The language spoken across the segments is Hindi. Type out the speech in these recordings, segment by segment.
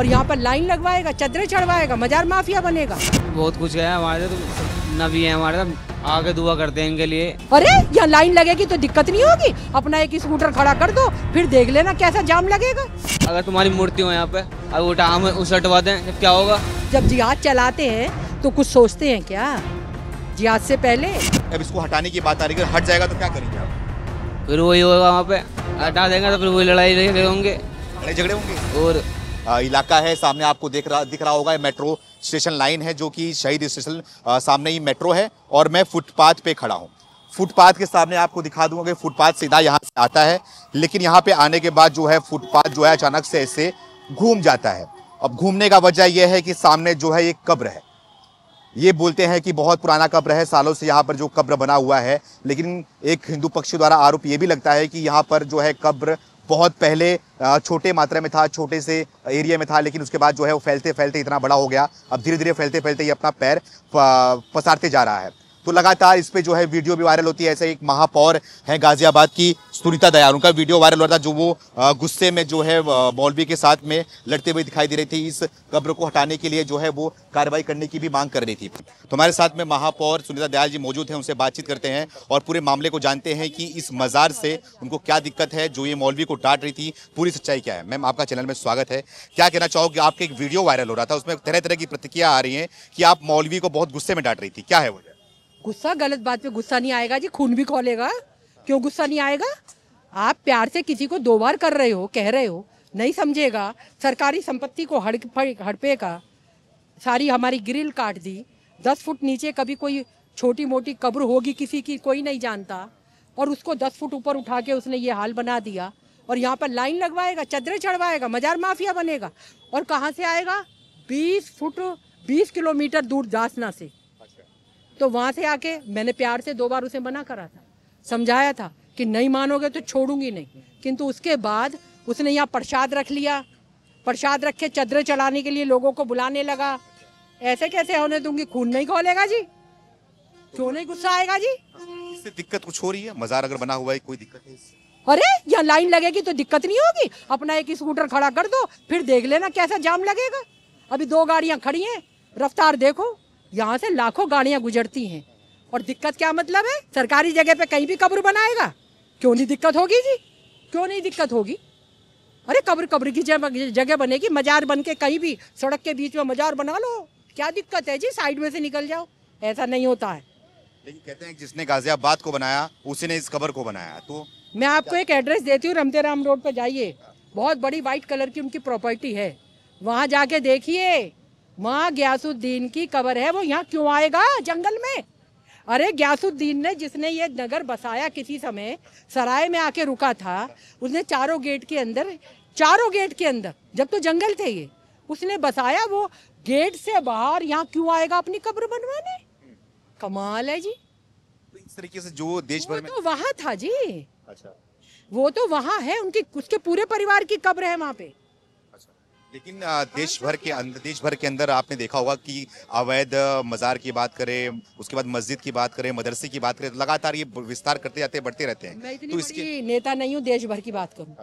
और यहाँ पर लाइन लगवाएगा, चदरे चढ़वाएगा, मजार माफिया बनेगा। बहुत कुछ है हमारे तो, नबी है हमारे तो, आगे दुआ करते हैं इनके लिए। अरे यहाँ लाइन लगेगी तो दिक्कत नहीं होगी, अपना एक स्कूटर खड़ा कर दो, फिर देख लेना कैसा जाम लगेगा। अगर तुम्हारी मूर्ति हो यहाँ पे, अब उठा हम उसे हटवा दें जब क्या होगा। जब जिहाद चलाते हैं तो कुछ सोचते हैं क्या जिहाद से पहले? अब इसको हटाने की बात आ रही है, अगर हट जाएगा तो क्या करेंगे आप? फिर वही होगा, वहाँ पे हटा देंगे तो फिर वही लड़ाई होंगे, लड़ाई झगड़े होंगे। और इलाका है सामने आपको दिख रहा होगा, मेट्रो स्टेशन लाइन है जो कि शहीद स्टेशन सामने ही मेट्रो है और मैं फुटपाथ पे खड़ा हूँ। फुटपाथ के सामने आपको दिखा दूंगा कि फुटपाथ सीधा यहाँ से आता है, लेकिन यहाँ पे आने के बाद जो है फुटपाथ जो है अचानक से ऐसे घूम जाता है। अब घूमने का वजह यह है कि सामने जो है एक कब्र है, ये बोलते हैं कि बहुत पुराना कब्र है, सालों से यहाँ पर जो कब्र बना हुआ है, लेकिन एक हिंदू पक्ष द्वारा आरोप ये भी लगता है कि यहाँ पर जो है कब्र बहुत पहले छोटे मात्रा में था, छोटे से एरिया में था, लेकिन उसके बाद जो है वो फैलते फैलते इतना बड़ा हो गया। अब धीरे धीरे फैलते फैलते ये अपना पैर पसारते जा रहा है। तो लगातार इस पे जो है वीडियो भी वायरल होती है। ऐसे एक महापौर है गाजियाबाद की सुनीता दयाल, उनका वीडियो वायरल हो रहा था जो वो गुस्से में जो है मौलवी के साथ में लड़ते हुए दिखाई दे रही थी। इस कब्र को हटाने के लिए जो है वो कार्रवाई करने की भी मांग कर रही थी। तो हमारे साथ में महापौर सुनीता दयाल जी मौजूद हैं, उनसे बातचीत करते हैं और पूरे मामले को जानते हैं कि इस मजार से उनको क्या दिक्कत है, जो ये मौलवी को डांट रही थी, पूरी सच्चाई क्या है। मैम आपका चैनल में स्वागत है। क्या कहना चाहोगे? आपके एक वीडियो वायरल हो रहा था, उसमें तरह तरह की प्रतिक्रिया आ रही है कि आप मौलवी को बहुत गुस्से में डांट रही थी, क्या है वजह? गुस्सा गलत बात पे गुस्सा नहीं आएगा जी, खून भी खोलेगा। क्यों गुस्सा नहीं आएगा? आप प्यार से किसी को 2 बार कर रहे हो, कह रहे हो, नहीं समझेगा। सरकारी संपत्ति को हड़पे का, सारी हमारी ग्रिल काट दी। 10 फुट नीचे कभी कोई छोटी मोटी कब्र होगी किसी की, कोई नहीं जानता, और उसको 10 फुट ऊपर उठा के उसने ये हाल बना दिया। और यहाँ पर लाइन लगवाएगा, चदरे चढ़वाएगा, मजार माफिया बनेगा। और कहाँ से आएगा? 20 किलोमीटर दूर दासना से। तो वहां से आके मैंने प्यार से 2 बार उसे मना करा था, समझाया था कि नहीं मानोगे तो छोड़ूंगी नहीं। किंतु उसके बाद उसने यहाँ प्रसाद रख लिया, प्रसाद रख के चदरे चढ़ाने के लिए लोगों को बुलाने लगा। ऐसे कैसे होने दूंगी? खून नहीं खोलेगा जी, क्यों नहीं गुस्सा आएगा जी? इससे दिक्कत कुछ हो रही है? मजार अगर बना हुआ है, कोई दिक्कत है इससे? अरे यहाँ लाइन लगेगी तो दिक्कत नहीं होगी, अपना एक स्कूटर खड़ा कर दो, फिर देख लेना कैसा जाम लगेगा। अभी 2 गाड़ियां खड़ी हैं, रफ्तार देखो, यहाँ से लाखों गाड़ियां गुजरती हैं। और दिक्कत क्या मतलब है? सरकारी जगह पे कहीं भी कब्र बनाएगा, क्यों नहीं दिक्कत होगी जी? क्यों नहीं दिक्कत होगी? अरे कब्र की जगह बनेगी, मजार बन के कहीं भी सड़क के बीच में मजार बना लो, क्या दिक्कत है जी? साइड में से निकल जाओ। ऐसा नहीं होता है। लेकिन कहते हैं कि जिसने गाजियाबाद को बनाया उसी ने इस कब्र को बनाया। तो मैं आपको एक एड्रेस देती हूँ, रमते राम रोड पे जाइए, बहुत बड़ी व्हाइट कलर की उनकी प्रॉपर्टी है, वहाँ जाके देखिए, माँ ग्यासुद्दीन की कब्र है। वो यहाँ क्यों आएगा जंगल में? अरे ग्यासुद्दीन ने, जिसने ये नगर बसाया, किसी समय सराय में आके रुका था, उसने चारों गेट के अंदर, जब तो जंगल थे ये, उसने बसाया। वो गेट से बाहर यहाँ क्यों आएगा अपनी कब्र बनवाने? कमाल है जी। तो इस तरीके से जो देश भर में तो वहाँ था जी। अच्छा, वो तो वहाँ है, उसके पूरे परिवार की कब्र है वहाँ पे। लेकिन देश भर के अंदर आपने देखा होगा कि अवैध मजार की बात करें, उसके बाद मस्जिद की बात करें, मदरसे की बात करें, तो लगातार ये विस्तार करते जाते बढ़ते रहते हैं। मैं इतनी तो बड़ी नेता नहीं हूँ देश भर की बात करूँ।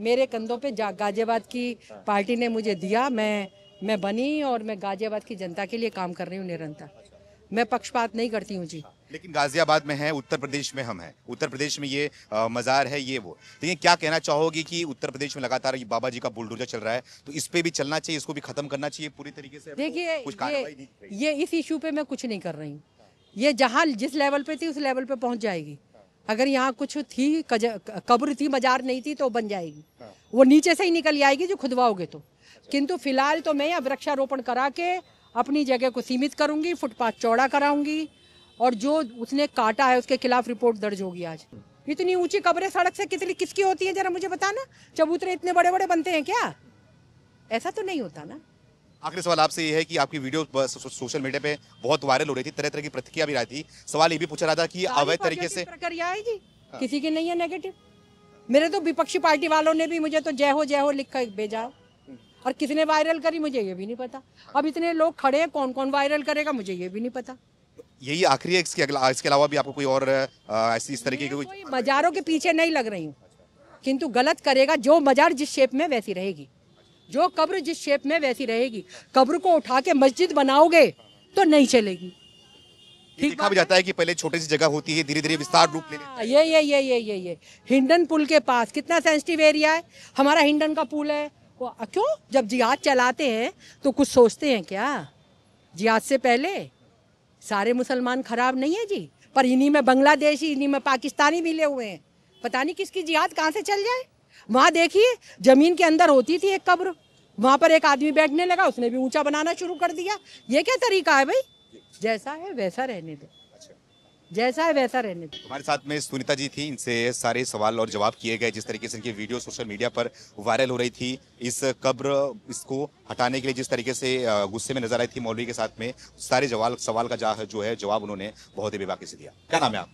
मेरे कंधों पे गाजियाबाद की पार्टी ने मुझे दिया, मैं बनी और मैं गाजियाबाद की जनता के लिए काम कर रही हूँ निरंतर। मैं पक्षपात नहीं करती हूँ जी। लेकिन गाजियाबाद में है, उत्तर प्रदेश में हम हैं, उत्तर प्रदेश में ये मजार है, ये वो। लेकिन क्या कहना चाहोगी कि उत्तर प्रदेश में लगातार ये बाबा जी का बुलडोजर चल रहा है, तो इस पे भी चलना चाहिए, इसको भी खत्म करना चाहिए पूरी तरीके से? देखिए, ये इस इशू पे मैं कुछ नहीं कर रही हूँ। ये जहाँ जिस लेवल पे थी उस लेवल पे पहुँच जाएगी। अगर यहाँ कुछ थी, कब्र थी, मजार नहीं थी, तो बन जाएगी। वो नीचे से ही निकल आएगी जो खुदवाओगे तो। किंतु फिलहाल तो मैं यहाँ वृक्षारोपण करा के अपनी जगह को सीमित करूंगी, फुटपाथ चौड़ा कराऊंगी, और जो उसने काटा है उसके खिलाफ रिपोर्ट दर्ज होगी। आज इतनी ऊंची कब्रें सड़क से किसकी होती है, जरा मुझे बताना। चबूतरे इतने बड़े बड़े बनते हैं क्या? ऐसा तो नहीं होता ना। आखिरी सवाल आपसे ये है कि आपकी वीडियो सोशल मीडिया पे बहुत वायरल हो रही थी, तरह तरह की प्रतिक्रिया भी रही थी। सवाल ये भी पूछा रहा था कि अवैध तरीके से प्रक्रिया है जी, किसी की नहीं है नेगेटिव। मेरे तो विपक्षी पार्टी वालों ने भी मुझे तो जय हो लिख कर भेजा, और किसने वायरल करी मुझे ये भी नहीं पता। अब इतने लोग खड़े हैं, कौन कौन वायरल करेगा मुझे ये भी नहीं पता। यही आखिरी है? इसके अलावा भी आपको कोई और ऐसी इस तरीके की कोई? मजारों के पीछे नहीं लग रही हूँ, किंतु गलत करेगा जो मजार जिस शेप में वैसी रहेगी। जो कब्र जिस शेप में वैसी रहेगी। कब्र को उठा के मस्जिद बनाओगे तो नहीं चलेगी। देखा भी जाता है कि पहले छोटी सी जगह होती है, धीरे धीरे विस्तार रूप ले लेती है। ये हिंडन पुल के पास कितना सेंसिटिव एरिया है हमारा, हिंडन का पुल है। वो क्यों जब जिहाद चलाते हैं तो कुछ सोचते हैं क्या? जिहाद से पहले सारे मुसलमान खराब नहीं है जी, पर इन्हीं में बांग्लादेशी, इन्हीं में पाकिस्तानी मिले हुए हैं। पता नहीं किसकी जिहाद कहाँ से चल जाए। वहाँ देखिए जमीन के अंदर होती थी एक कब्र, वहाँ पर एक आदमी बैठने लगा, उसने भी ऊंचा बनाना शुरू कर दिया। ये क्या तरीका है भाई? जैसा है वैसा रहने दो, जैसा है वैसा रहने दो। हमारे साथ में सुनीता जी थी, इनसे सारे सवाल और जवाब किए गए। जिस तरीके से इनकी वीडियो सोशल मीडिया पर वायरल हो रही थी, इस कब्र इसको हटाने के लिए जिस तरीके से गुस्से में नजर आई थी मौलवी के साथ में, सारे सवाल का जो है जवाब उन्होंने बहुत ही बेबाकी से दिया। क्या नाम है आप?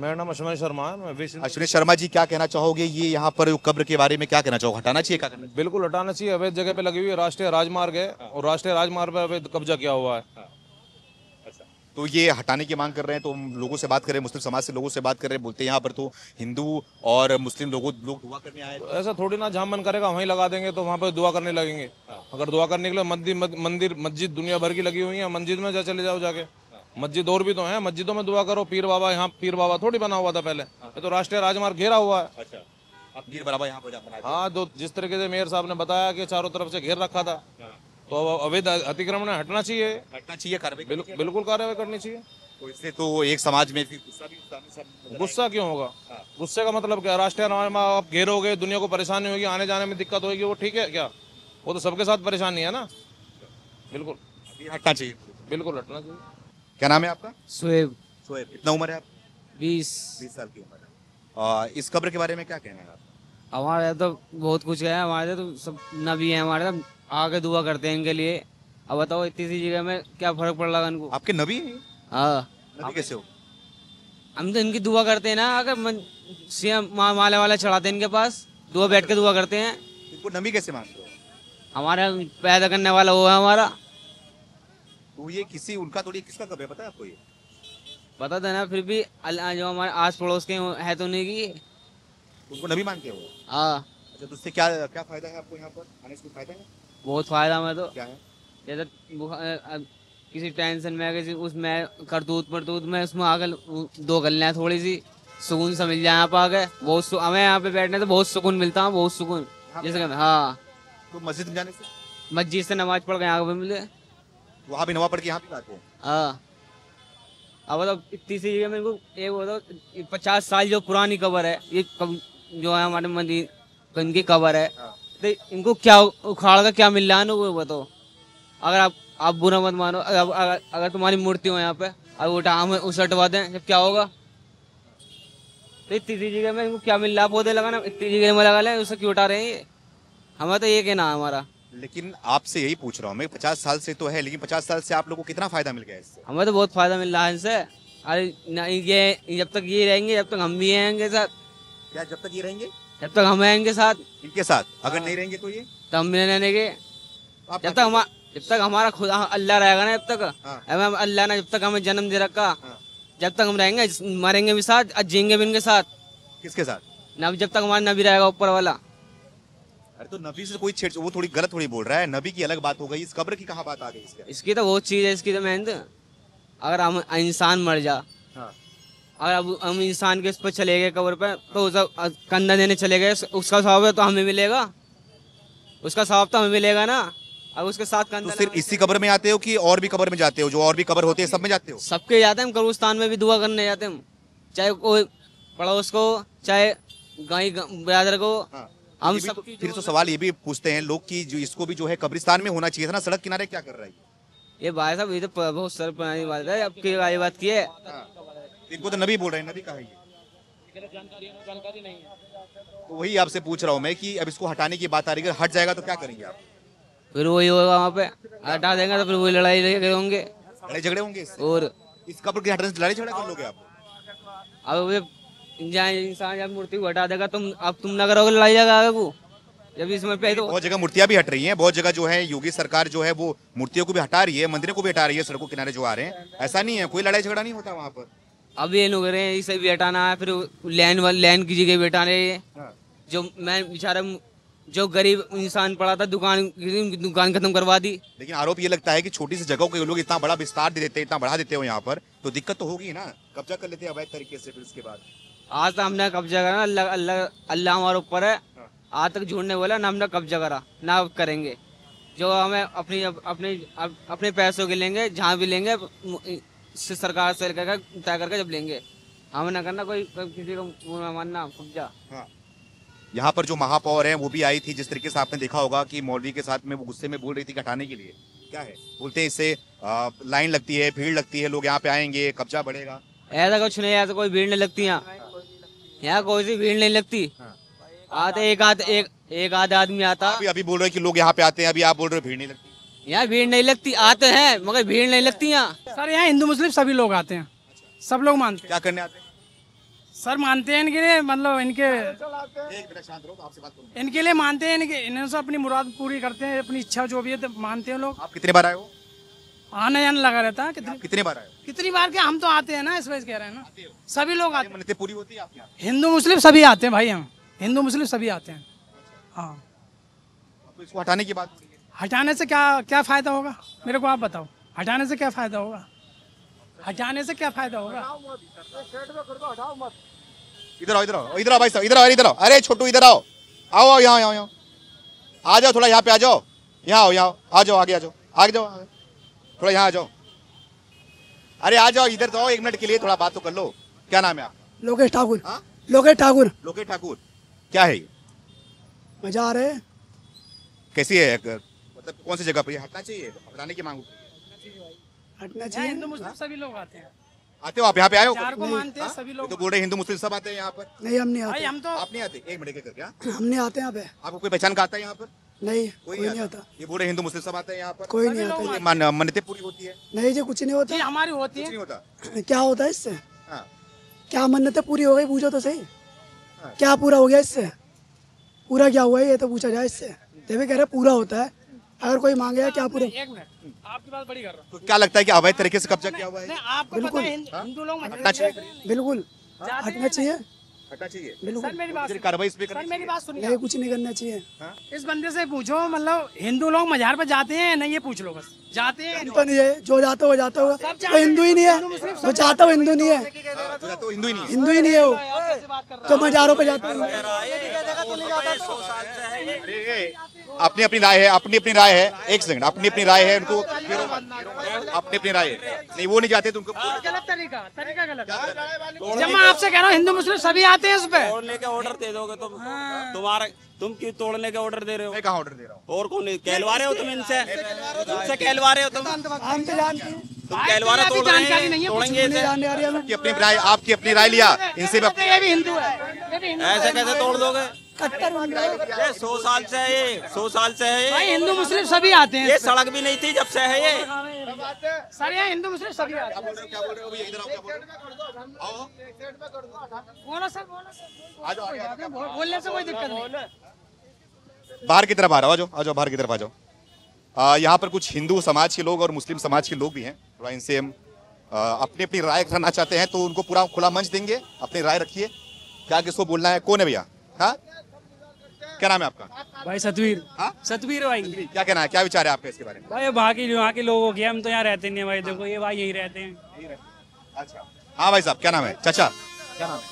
मेरा नाम अश्विनी शर्मा है। मैं अश्विनी शर्मा जी, क्या कहना चाहोगे ये यहाँ पर कब्र के बारे में क्या कहना चाहोगे? हटाना चाहिए, क्या करना चाहिए? बिल्कुल हटाना चाहिए। अवैध जगह पे लगी हुई है, राष्ट्रीय राजमार्ग है और राष्ट्रीय राजमार्ग पर अवैध कब्जा किया हुआ है। तो ये हटाने की मांग कर रहे हैं। तो हम लोगों से बात कर रहे हैं, मुस्लिम समाज से लोगों से बात कर रहे हैं, बोलते हैं यहाँ पर तो हिंदू और मुस्लिम लोग दुआ करने आए। तो ऐसा थोड़ी ना, जहाँ मन करेगा वहीं लगा देंगे तो वहाँ पर दुआ करने लगेंगे। अगर दुआ करने के लिए मंदिर मस्जिद दुनिया भर की लगी हुई है, मस्जिद में चले जाओ जाके। मस्जिद और भी तो है, मस्जिदों में दुआ करो। पीर बाबा, यहाँ पीर बाबा थोड़ी बना हुआ था पहले, ये तो राष्ट्रीय राजमार्ग घेरा हुआ है। पीर बाबा यहाँ पर हाँ, तो जिस तरीके से मेयर साहब ने बताया कि चारों तरफ से घेर रखा था, तो अवैध अतिक्रमण हटना चाहिए, कार्रवाई बिल्कुल कार्रवाई करनी चाहिए। तो इससे तो एक समाज में फिर गुस्सा क्यों होगा? गुस्से का मतलब क्या? राष्ट्रीय राजमार्ग आप घेरोगे, दुनिया को परेशानी होगी, आने जाने में दिक्कत होगी, वो ठीक है क्या? वो तो सबके साथ परेशानी है ना। बिल्कुल हटना चाहिए, बिल्कुल हटना चाहिए। क्या नाम है आपका? शोएब। शोएब, कितना उम्र है आप? 20 साल की उम्र है। इस कब्र के बारे में क्या कहना है आप? हमारे यहाँ तो बहुत कुछ है, हमारे तो सब नबी है, हमारे तो आगे दुआ करते हैं इनके लिए। अब बताओ इतनी सी जगह में क्या फर्क पड़ रहा इनको? आपके नबी हैं? हाँ, नबी कैसे हो? हम तो इनकी दुआ करते हैं ना, अगर माले वाले चढ़ाते हैं इनके पास, दुआ बैठ के दुआ करते हैं। इनको नबी कैसे मानते हो? हमारे पैदा करने वाला वो है हमारा। तो ये किसी उनका थोड़ी, किसका कब्र है पता है आपको? ये पता था ना, फिर भी जो हमारे आस पड़ोस के है तो नहीं की, उनको नबी मानते हो? हाँ। अच्छा, तो उससे क्या क्या फायदा है आपको? यहाँ पर आने से फायदा है? बहुत फायदा में तो क्या है? जैसे किसी टेंशन में, किसी उसमें करतूत में उसमें आगे दो गलियाँ थोड़ी सी सुकून से मिल जाए यहाँ पर आगे। बहुत हमें यहाँ पे बैठने से बहुत सुकून मिलता है, बहुत सुकून। जैसे हाँ, तो मस्जिद में जाने से? मस्जिद से नमाज पढ़ के यहाँ पे मिले, वहाँ भी नमाज पढ़ के यहाँ भी आते हैं। हाँ। अब मतलब इतनी सी जगह मेरे को एक बताओ, 50 साल जो पुरानी कब्र है ये, जो है हमारे मंदिर इनकी कब्र है, तो इनको क्या उखाड़ का क्या मिल रहा है ना, वो बताओ। अगर आप बुरा मत मानो, अगर तुम्हारी मूर्ति हो यहाँ पे, अब उठा हम उसे हटवा दें, जब क्या होगा? तो इतनी सी जगह में इनको क्या मिल रहा है? पौधे लगाना, इतनी जगह में लगा लें, उसे क्यों उठा रहे हैं ये? हमें तो ये कहना है हमारा। लेकिन आपसे यही पूछ रहा हूँ मैं, 50 साल से तो है, लेकिन 50 साल से आप लोगों को कितना फायदा मिल गया इससे? हमें तो बहुत फायदा मिल रहा है इनसे। अरे ये जब तक ये रहेंगे, जब तक हम भी हैं इनके साथ। क्या जब तक ये रहेंगे? जब तक हम हैं इनके साथ। इनके साथ अगर नहीं रहेंगे तो ये? तो हम भी नहीं रहेंगे। जब तक हमारा खुदा अल्लाह रहेगा ना, जब तक अल्लाह ने जब तक हमें जन्म दे रखा, जब तक हम रहेंगे, मरेंगे भी साथ और जिएंगे भी इनके साथ। किसके साथ? जब तक हमारा नबी रहेगा ऊपर वाला। अरे तो नबी से कोई छेड़, वो थोड़ी गलत थोड़ी बोल रहा है। नबी की अलग बात हो गई, इस कब्र की कहाँ बात आ गई? इसकी तो बहुत चीज है, इसकी तो मेहनत। अगर हम इंसान मर जा, अगर अब हम इंसान के इस पर चले गए कब्र पे, तो उसका कंधा देने चले गए, उसका सवाब है तो हमें मिलेगा, उसका सवाब तो हमें मिलेगा ना। अब उसके साथ कंधा। तो सिर्फ इसी कब्र में आते हो कि और भी कब्र में जाते हो? जो और भी कब्र होते हैं सब में जाते हो? सबके जाते हैं हम, कब्रिस्तान में भी दुआ करने जाते हैं हम, चाहे कोई पड़ोस को, चाहे गाय ब्रदर को। हम सब फिर तो सवाल ये भी पूछते हैं लोग कि जो इसको भी जो है कब्रिस्तान में होना चाहिए था ना, सड़क किनारे क्या कर रहा है ये? भाई साहब ये तो बहुत सर पुरानी बात है, अब की बात की है। इनको तो नबी बोल रहे हैं, नबी कहाँ है ये? जानकारी नहीं है। तो वही आपसे पूछ रहा हूँ मैं कि अब इसको हटाने की बात आ रही है, हट जाएगा तो क्या करेंगे आप? फिर वही होगा, वहाँ पे हटा देंगे तो फिर वही लड़ाई होंगे, लड़ाई झगड़े होंगे। और इस कब्र के हटाने से लड़ाई झगड़ा कर लोगे आप? अब जहाँ इंसान जब मूर्ति को हटा देगा, तुम ना करोगे लड़ाई झगड़ा वो, जब इसमें पे तो बहुत जगह मूर्तियां भी हट रही हैं, बहुत जगह जो है योगी सरकार जो है वो मूर्तियों को भी हटा रही है, मंदिरों को भी हटा रही है, सड़कों किनारे जो आ रहे हैं। ऐसा नहीं है, कोई लड़ाई झगड़ा नहीं होता वहाँ पर। अब ये लोग रहे हैं, इसे भी हटाना है, फिर लैंड की जगह भी हटाना है। जो मैं बेचारा जो गरीब इंसान पड़ा था दुकान खत्म करवा दी। लेकिन आरोप ये लगता है कि छोटी सी जगह को लोग इतना बड़ा विस्तार दे देते हैं, इतना बढ़ा देते हो यहाँ पर, तो दिक्कत तो होगी ना, कब्जा कर लेते हैं अवैध तरीके से, फिर उसके बाद आज तो हमने कब्जा करा, अल्लाह अल्लाह अल्लाह हमारे ऊपर है। आज तक झूठ नहीं बोला ना, हमने कब्जा करा ना करेंगे। जो हमें अपने पैसों के लेंगे, जहाँ भी लेंगे सरकार से तय करके जब लेंगे, हमें ना करना कोई किसी को मानना कब्जा। यहाँ पर जो महापौर है वो भी आई थी, जिस तरीके से आपने देखा होगा कि मौलवी के साथ में वो गुस्से में बोल रही थी कि हटाने के लिए, क्या है बोलते हैं इससे लाइन लगती है, भीड़ लगती है, लोग यहाँ पे आएंगे, कब्जा बढ़ेगा। ऐसा कुछ नहीं, ऐसा कोई भीड़ नहीं लगती यहाँ कोई सी भीड़ नहीं लगती। आते एक आध आदमी आता। अभी बोल रहे हैं कि लोग यहाँ पे आते हैं, अभी आप बोल रहे हो भीड़ नहीं लगती। यहाँ भीड़ नहीं लगती, आते हैं मगर भीड़ नहीं लगती यहाँ। सर यहाँ हिंदू मुस्लिम सभी लोग आते हैं, सब लोग मानते हैं। क्या करने आते हैं सर? मानते हैं इनके लिए, मतलब इनके लिए मानते हैं, इनसे अपनी मुराद पूरी करते हैं, अपनी इच्छा जो भी है तो मानते हैं लोग। आप कितने बार आए हो? आने जाने लगा रहता है। कितने बार आए हो? कितनी बार क्या, हम तो आते हैं ना, इस वजह से कह रहे हैं ना, सभी लोग आते हैं। मन्नतें पूरी होती है आपके यहाँ? हिंदू मुस्लिम सभी आते हैं भाई, हम हिंदू मुस्लिम सभी आते हैं। हाँ, तो इसको हटाने की बात, हटाने से क्या फायदा होगा, मेरे को आप बताओ, हटाने से क्या फायदा होगा? हटाने से क्या फायदा होगा? इधर आओ, इधर आओ, इधर आओ भाई साहब, इधर आओ, इधर आओ। अरे छोटू इधर आओ, आओ यहाँ यहाँ आ जाओ, थोड़ा यहाँ पे आ जाओ, यहाँ आओ, यहाँ आ जाओ, आगे आ जाओ, आगे जाओ, थोड़ा यहाँ आ जाओ। अरे आ जाओ, इधर तो आओ, 1 मिनट के लिए थोड़ा बात तो कर लो। क्या नाम है आपका? लोकेश ठाकुर। हाँ? लोकेश ठाकुर। लोकेश ठाकुर, क्या है ये? मजा आ रहे है। कैसी है, मतलब कौन सी जगह पर हटना चाहिए, हटाने की मांग? हटना चाहिए। हिंदू मुस्लिम सभी लोग आते हैं। आते हो आप यहाँ पे आए हो? चार को मानते हैं सभी लोग। तो बोल रहे हिंदू मुस्लिम सब आते हैं यहाँ पर। नहीं हम नहीं भाई आते। हम तो आप नहीं आते? 1 मिनट के क्या हम नहीं आते यहाँ पे। आपको कोई पहचान का आता है यहाँ पर? नहीं, कोई नहीं आता। ये बोल रहे हिंदू मुस्लिम सब आते हैं यहाँ पर। कोई नहीं आता। मन्नतें पूरी होती है? नहीं जी, कुछ नहीं होता। जी हमारी होती कुछ है। नहीं होता। क्या होता है इससे? हाँ। क्या मन्नतें पूरी हो गई, पूछो तो सही। क्या पूरा हो गया इससे? पूरा क्या हुआ है ये तो पूछा जाए इससे। देवे कह रहे पूरा होता है, अगर कोई मांगे क्या पूरा? एक मिनट, आपकी बात बड़ी कर रहा हूँ। तो क्या लगता है कि अवैध तरीके से कब्जा किया हुआ है? आपको पता है हिंदू लोग हटना चाहिए? बिल्कुल हटना चाहिए, हटना चाहिए। सर मेरी बात कार्रवाई इस पे सर करनी मेरी बात सुनिए। नहीं कुछ नहीं करना चाहिए। इस बंदे से पूछो, मतलब हिंदू लोग मजार पर जाते हैं नहीं, ये पूछ लो बस, जाते हैं? तो नहीं है, जो जाता हो जाता होगा, तो हिंदू ही नहीं है। जो चाहता हो हिंदू नहीं है, तो हिंदू ही नहीं है। हिंदू ही नहीं है वो, तो मजारों पे जाता है। अपनी अपनी राय है, अपनी अपनी राय है। एक सेकंड, अपनी अपनी राय है, उनको अपनी अपनी राय है। नहीं वो नहीं जाते तुमको। गलत तरीका गलत है। जब मैं आपसे कह रहा हूँ हिंदू मुस्लिम सभी आते हैं, उस पे तोड़ने के ऑर्डर दे दोगे तुम? तुम क्यों तोड़ने के ऑर्डर दे रहे हो? मैं कहाँ ऑर्डर दे रहा हूँ? और कौन कहलवा रहे हो तुम इनसे? इनसे कहलवा रहे हो तुम? हम तो जानते हैं। तुम कहलवारा तोड़ रहे हैं, तोड़ेंगे इसे। जानने आ रही है हमें। आपकी अपनी राय लिया इनसे। ये भी हिंदू है, ये भी हिंदू ऐसे कैसे तोड़ दोगे? कट्टर बन रहे हो। ये 100 साल से है, ये 100 साल से है भाई, ये। हिंदू मुस्लिम सभी आते हैं। ये सड़क भी नहीं थी जब से है ये। सर यहाँ हिंदू मुस्लिम सभी आते हैं। क्या बोल रहे हो भैया? इधर आओ, क्या बोल रहे हो? आओ। बोलो सर, आ जाओ, आ जाओ। बोलने से कोई दिक्कत नहीं। बाहर की तरफ आ रहा हो, आ जाओ, बाहर की तरफ आ जाओ। यहाँ पर कुछ हिंदू समाज के लोग और मुस्लिम समाज के लोग भी हैं। थोड़ा इनसे हम अपनी अपनी राय रखना चाहते हैं, तो उनको पूरा खुला मंच देंगे। अपनी राय रखिए, क्या किसको बोलना है। कौन है भैया? हाँ, क्या नाम है आपका? भाई सतवीर। हाँ? सतवीर भाई। क्या कहना है, क्या विचार है आपका इसके बारे में? भाई वहाँ के लोगों के, हम तो यहाँ रहते नहीं है भाई। देखो ये भाई यही रहते हैं। अच्छा, हाँ भाई साहब, क्या नाम है? चाचा, क्या नाम है?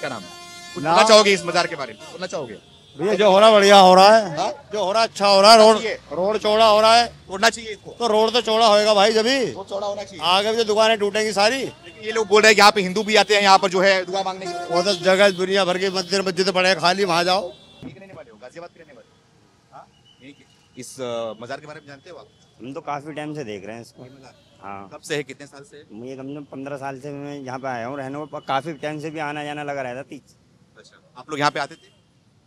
क्या नाम है? कुछ बोलना चाहोगे इस मजार के बारे में? बोलना चाहोगे? भैया जो हो रहा बढ़िया हो रहा है। हाँ? जो हो रहा अच्छा हो रहा है। रोड चौड़ा हो रहा है। तोड़ना चाहिए इसको। तो रोड तो चौड़ा होएगा भाई, जब ही वो चौड़ा होना चाहिए। आगे भी तो दुकानें टूटेंगी सारी। लेकिन ये लोग बोल रहे हैं कि यहाँ पे हिंदू भी आते हैं, यहाँ पर जो है दुआ मांगने के लिए। वो तो जगह दुनिया भर की मस्जिद पड़े खाली, वहाँ जाओ। रहने वाले हो, गाजियाबाद के रहने वाले। हाँ? इस मजार के बारे में जानते हो आप? हम तो काफी टाइम से देख रहे हैं इसको। हाँ। कब से है, कितने साल से? मुझे कम से कम 15 साल से मैं यहाँ पे आया हूँ रहने को। काफी टाइम से भी आना जाना लगा रहता थी। अच्छा, आप लोग यहाँ पे आते थे?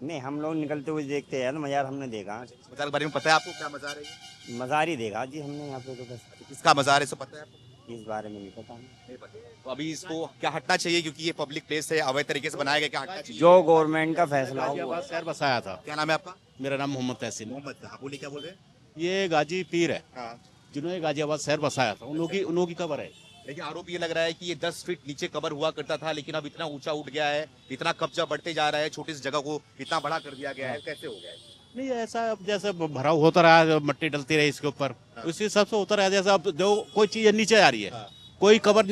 नहीं, हम लोग निकलते हुए देखते हैं ना, मजार हमने देखा। मजार के बारे में पता है आपको? क्या मजार है ये? मजार ही देखा जी हमने यहाँ पे। तो बस किसका मजार है, सब पता है आपको? इस बारे में नहीं पता। नहीं पता। तो अभी इसको क्या हटना चाहिए, क्योंकि ये पब्लिक प्लेस है, अवैध तरीके से बनाया गया, क्या हटना चाहिए? जो गवर्नमेंट का फैसला हो वो। शहर बसाया था। क्या नाम है आपका? मेरा नाम मोहम्मद तहसीन। मोहम्मद, हाँ बोलिए, क्या बोल रहे हैं? ये गाजी पीर है, हाँ। जिन्होंने गाजियाबाद शहर बसाया था, उन्हों की कबर है। लेकिन आरोप ये लग रहा है कि ये 10 फीट नीचे कबर हुआ करता था, लेकिन अब इतना ऊंचा उठ गया है, इतना कब्जा बढ़ते जा रहा है, छोटी सी जगह को इतना बड़ा कर दिया गया है। कैसे हो गया है? नहीं ऐसा अब जैसे भराव होता रहा, मट्टी डलती रही इसके ऊपर, उसी हिसाब से होता रहा। जैसे अब जो कोई चीज नीचे जा रही है, कोई कबर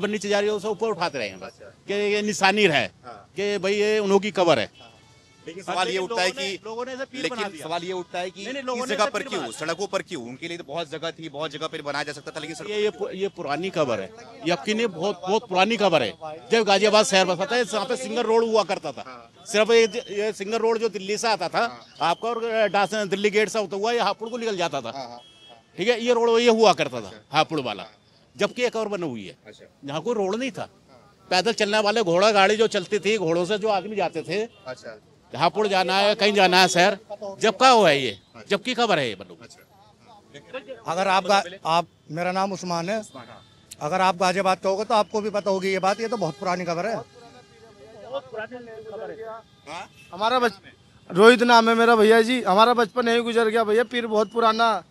नीचे जा रही है, उसे ऊपर उठाते रहे बस, कि ये निशानी है कि भाई ये उन्हों की कबर है। लेकिन सवाल ये उठता है कि लोगों ने इसे पीर बना लेकिन दिया। सवाल ये उठता है कि नहीं, लोगों इस ने जगह इसे पर पीर क्यों, बना दिया। सड़कों पर क्यों? उनके लिए तो बहुत जगह थी, बहुत जगह पर बनाया जा सकता था, लेकिन ये पुरानी खबर है, यकीनी बहुत पुरानी खबर है। जब गाजियाबाद शहर बसा था, यहाँ पे सिंगल रोड हुआ करता था। सिर्फ ये सिंगल रोड जो दिल्ली से आता था आपका, और दिल्ली गेट से होता हुआ ये हापुड़ को निकल जाता था, ठीक है। ये रोड ये हुआ करता था हापुड़ वाला, जबकि एक और बनी हुई है, यहाँ कोई रोड नहीं था। पैदल चलने वाले घोड़ा गाड़ी जो चलती थी, घोड़ों से जो आदमी जाते थे, हापुड़ जाना है, कहीं जाना है शहर, जब का हुआ है ये, जबकि खबर है ये बनो। अगर आप मेरा नाम उस्मान है, अगर आप गाजियाबाद का होगा तो आपको भी पता होगी ये बात। ये तो बहुत पुरानी खबर है। हमारा रोहित नाम है मेरा भैया जी, हमारा बचपन यही गुजर गया भैया। पीर बहुत पुराना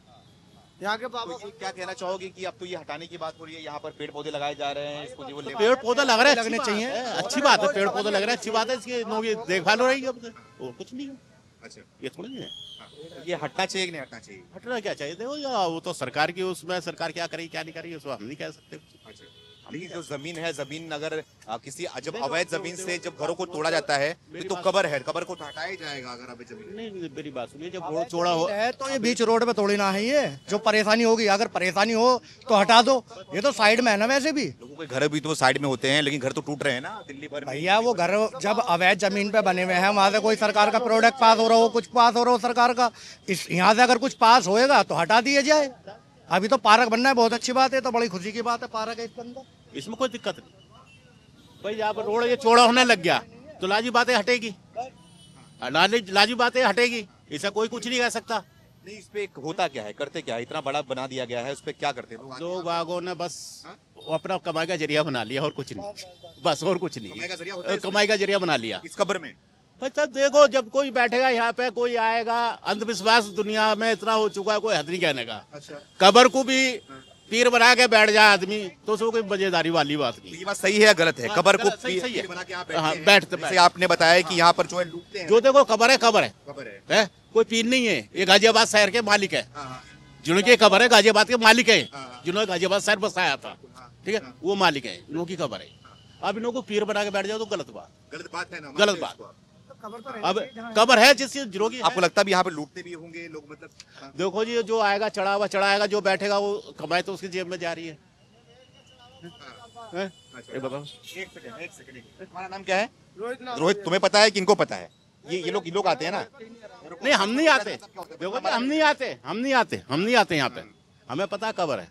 यहाँ के पापा। तो क्या कहना चाहोगे कि अब तो ये हटाने की बात हो रही है, यहाँ पर पेड़ पौधे लगाए जा रहे हैं, इसको जीवन पेड़ पौधा लग रहा है, लगने चाहिए, अच्छी बात है। पेड़ पौधे लग रहे हैं, अच्छी बात है, इसकी लोगों की देखभाल हो रही है, और कुछ नहीं है। अच्छा, ये थोड़ी है, ये हटना चाहिए कि नहीं हटना चाहिए? हटना क्या चाहिए? देखो या वो तो सरकार की, उसमें सरकार क्या करेगी क्या नहीं करेगी उसको हम नहीं कह सकते। अच्छा, लेकिन जो जमीन है, जमीन अगर किसी जब अवैध जमीन से जब घरों को तोड़ा जाता है तो कबर है, कबर को तो हटाया ही जाएगा अगर अवैध जमीन। नहीं, मेरी बात सुनिए, जब रोड चौड़ा हो है तो ये बीच रोड पे तोड़ी ना है। ये जो परेशानी होगी, अगर परेशानी हो तो हटा दो। ये तो साइड में है ना, वैसे भी लोगों के घर भी तो साइड में होते हैं, लेकिन घर तो टूट रहे हैं ना दिल्ली भर में। भैया वो घर जब अवैध जमीन पे बने हुए हैं, वहाँ से कोई सरकार का प्रोडक्ट पास हो रहा हो, कुछ पास हो रहा हो सरकार का, इस यहाँ से अगर कुछ पास होएगा तो हटा दिया जाए। अभी तो पार्क बनना है, बहुत अच्छी बात है, तो बड़ी खुशी की बात है, पार्क है इसके अंदर, इसमें कोई दिक्कत नहीं। भाई यहाँ पर रोड ये चौड़ा होने लग गया तो लाजी बातें हटेगी, लाजी बातें हटेगी, ऐसा कोई कुछ नहीं कह सकता। नहीं, इस पे होता क्या है, करते क्या है? इतना बड़ा बना दिया गया है, उस पे क्या करते हैं लोग? लोग बागों ने बस अपना कमाई का जरिया बना लिया, और कुछ नहीं, बस और कुछ नहीं। कमाई का जरिया बना लिया इस कब्र में। तब देखो, जब कोई बैठेगा यहाँ पे, कोई आएगा, अंधविश्वास दुनिया में इतना हो चुका है, कोई हद नहीं कहने का। कब्र को भी पीर बना के बैठ जाए आदमी तो उसको कोई मजेदारी वाली बात नहीं। ये बात सही है या गलत है? कब्र को सही है, पीर बना के यहाँ बैठते जैसे आपने बताया कि यहाँ पर जो है लूटते हैं। जो देखो कब्र है, कब्र है, कोई पीर नहीं है। ये गाजियाबाद शहर के मालिक है, जिनकी कब्र है, गाजियाबाद के मालिक है, जिन्होंने गाजियाबाद शहर बसाया था, ठीक है, वो मालिक है, इनकी कब्र है। अब इनको पीर बना के बैठ जाओ तो गलत बात है ना, गलत बात। अब कब्र है जिसकी जिरोगी, आपको लगता है यहाँ पे लूटते भी होंगे लोग? मतलब देखो जी, जो आएगा चढ़ाएगा, जो बैठेगा वो कमाई तो उसकी जेब में जा रही है। ये बताओ। एक सेकंड, तुम्हारा नाम क्या है? रोहित। तुम्हें पता है कि इनको पता है? ये लोग आते हैं ना? नहीं, हम नहीं आते, देखो हम नहीं आते यहाँ पे। हमें पता है कब्र है,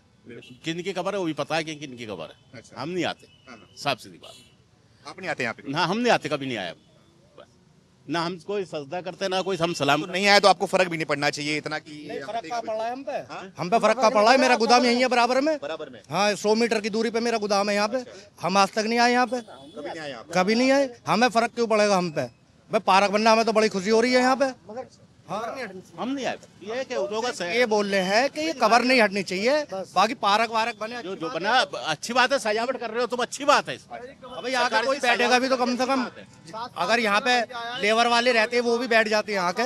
किन की कब्र है वो भी पता है कि किन की कब्र है। हम नहीं आते, साफ सीधी बात। आप नहीं आते यहाँ पे? ना, हम नहीं आते, कभी नहीं आए, ना हम कोई सजदा करते, ना कोई हम सलाम। तो नहीं आए तो आपको फर्क भी नहीं पड़ना चाहिए इतना कि फर्क का पड़ रहा है हम पे फर्क का पड़ रहा है। मेरा गोदाम यही है बराबर में। हाँ, 100 मीटर की दूरी पे मेरा गोदाम है यहाँ पे। हम आज तक नहीं आए यहाँ पे, कभी नहीं आए। हमें फर्क क्यों पड़ेगा हम पे? भाई पार्क बनना, हमें तो बड़ी खुशी हो रही है यहाँ पे। हम नहीं आए, ये बोल रहे हैं कि ये कबर नहीं हटनी चाहिए, बाकी पार्क वारक बने, जो बना अच्छी बात है, सजावट कर रहे हो तुम, अच्छी बात है। अभी यहाँ का कोई बैठेगा भी तो कम से कम, अगर यहाँ पे लेबर वाले रहते हैं वो भी बैठ जाते हैं यहाँ के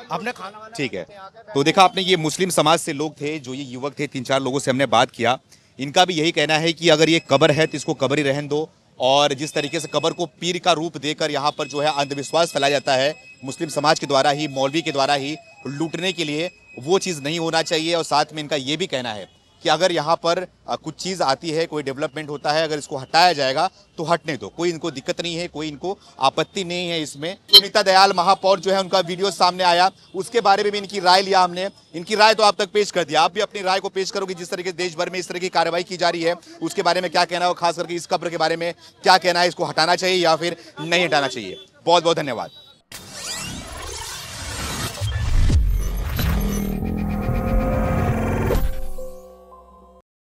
अपने खाना। ठीक है, तो देखा आपने, ये मुस्लिम समाज से लोग थे, जो ये युवक थे, 3-4 लोगों से हमने बात किया। इनका भी यही कहना है कि अगर ये कब्र है तो इसको कब्र ही रहने दो, और जिस तरीके से कब्र को पीर का रूप देकर यहाँ पर जो है अंधविश्वास फैलाया जाता है मुस्लिम समाज के द्वारा ही, मौलवी के द्वारा ही लूटने के लिए, वो चीज़ नहीं होना चाहिए। और साथ में इनका ये भी कहना है कि अगर यहाँ पर कुछ चीज़ आती है, कोई डेवलपमेंट होता है, अगर इसको हटाया जाएगा तो हटने दो, कोई इनको दिक्कत नहीं है, कोई इनको आपत्ति नहीं है इसमें। सुनीता दयाल महापौर जो है, उनका वीडियो सामने आया, उसके बारे में भी इनकी राय लिया हमने। इनकी राय तो आप तक पेश कर दिया, आप भी अपनी राय को पेश करोगे। जिस तरीके से देश भर में इस तरह की कार्रवाई की जा रही है, उसके बारे में क्या कहना है, और खास करके इस कब्र के बारे में क्या कहना है, इसको हटाना चाहिए या फिर नहीं हटाना चाहिए? बहुत बहुत धन्यवाद।